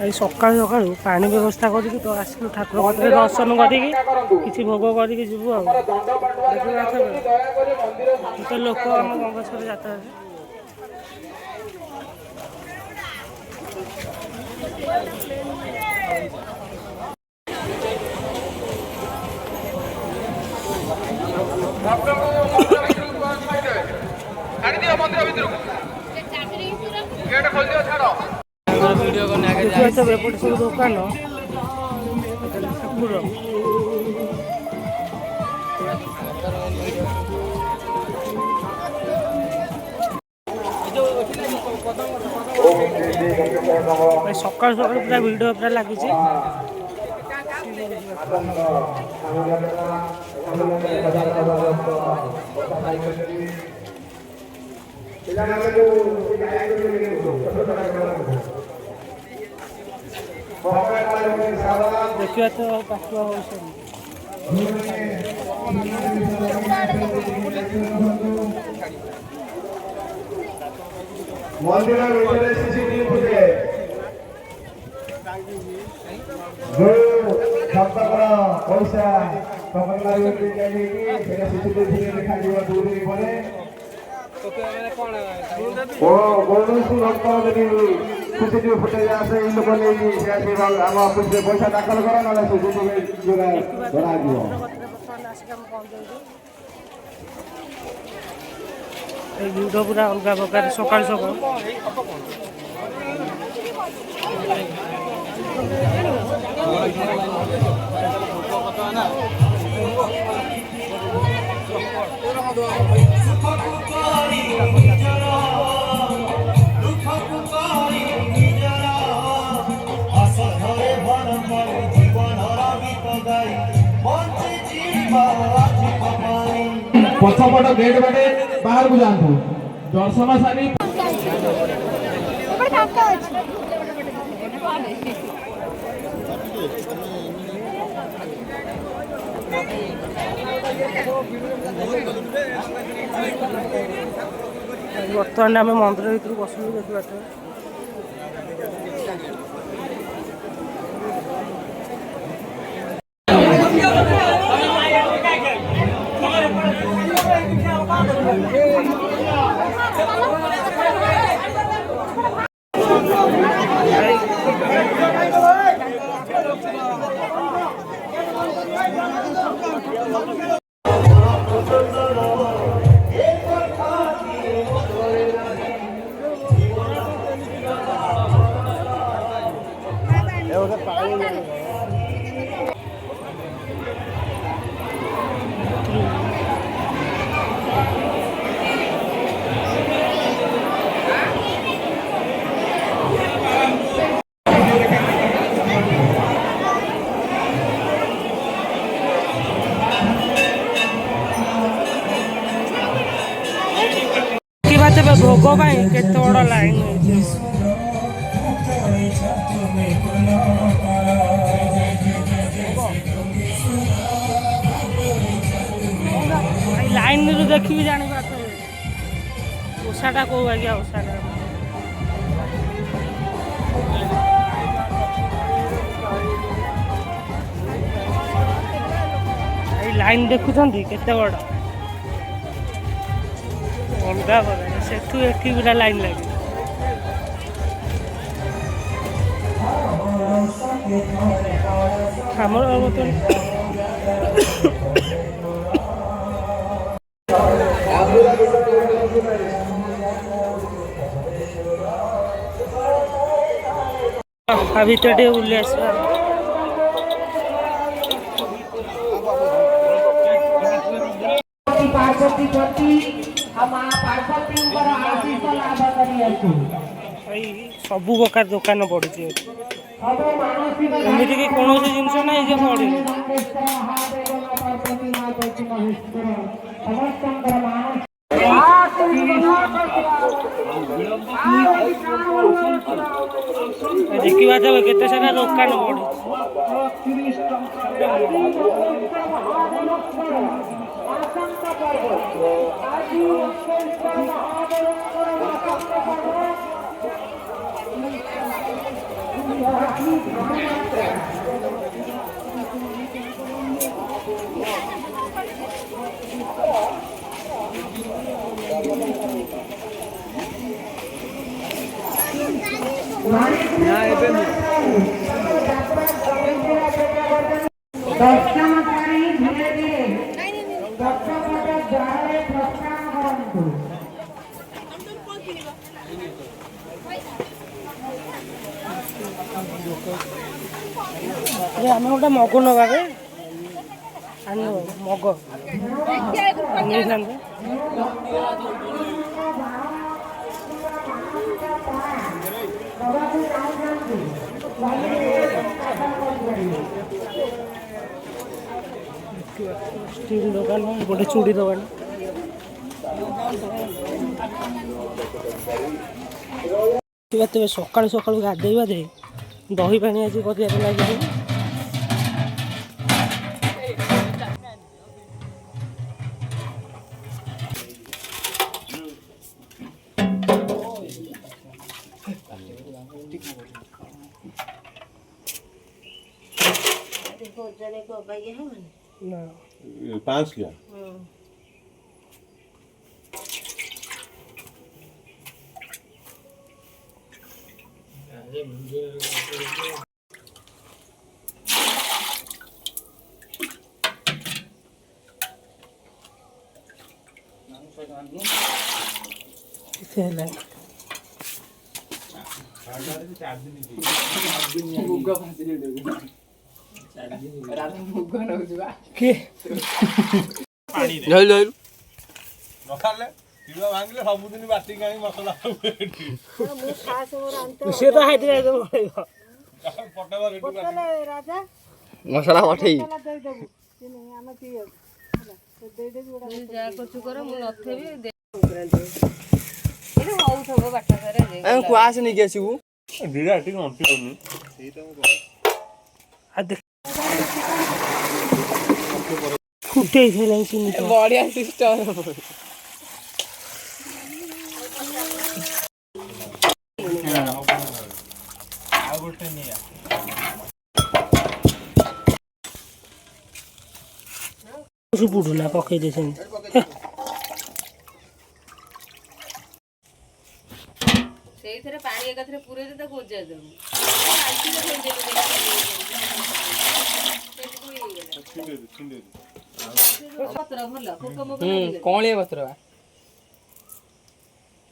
सकाल सकाल पानी व्यवस्था करके तो आसलु ठाकुर पाखे दर्शन करके किसी भोग करके जीवु तो लोक आम गंगेश्वर जात्रा सब एपटे सब दुकान ठाकुर सकाल सकाल पूरा भिड़ पूरा लगी देखिए तो पाखुआ मंदिर भीतर सीसीटीवी फुटेज जो भक्तर पैसा सीसीटीवी देखा दूर पड़े सीसीटीवी फुटेज आसे लोक आम ऑफिस पैसा दाखल कर ना सीसीटीवी धरा भिड़ पूरा अलग प्रकार सकाल सकाल पछपट गेट बाटे बाहर को जातु दर्शन सारी बर्तमान आम मंदिर भर बसलु देखा भोग के बड़ लाइन लाइन देखी जानी ओषाटा कौ आज्ञा ओषाटा लाइन देखुं केते बड़ अलग सेठू एठी पूरा लाइन लगे हमर भीतर टे बुले आसवा सबू प्रकार दुकान पड़ी एमती कि कौन जिनस ना पड़े ଦେଖିବା ତେବେ କେତେ ସାରା ଦୋକାନ ପଡୁଛି। ଆମେ ଗୋଟେ ମଗ ନେବା ବେ ମଗ ନେଇଥାନ୍ତେ। ଷ୍ଟିଲ୍ ଦୋକାନ ଗୋଟେ ଚୁଡ଼ି ଦୋକାନ। ତେବେ ସକାଳୁ ସକାଳୁ ଗାଧେଇବା ଦେ ଦହି ପାଣି ଆଜି କରିବାକୁ ଲାଗିଛି। ना 5 किलो सबुदिन बाटिक मसला मसला पठे क्वास नहीं के आसबू बढ़िया सिस्टम पुडुला पकई दे ସେଇଥିରେ ପାଣି ଏକାଥରେ ପୁରେଇ ଦେ ଗୋଜା ଦେବୁ ପତ୍ର ଭଲ ପୋକ ମୋକ କଅଁଳିଆ ପତ୍ର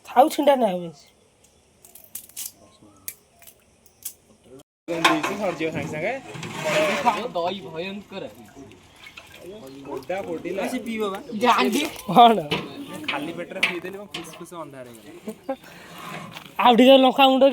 ଥାଉ ଛିଣ୍ଡା ନା ବେଶୀ ଦହି ଭୟଙ୍କର ଖାଲି ପେଟରେ ପିଇଦେଲି ଫୁସ୍ ଫୁସ୍ ଅନ୍ଧାର ହେଇଗଲା। ଆଉ ଟିକେ ଲଙ୍କା ଗୁଣ୍ଡ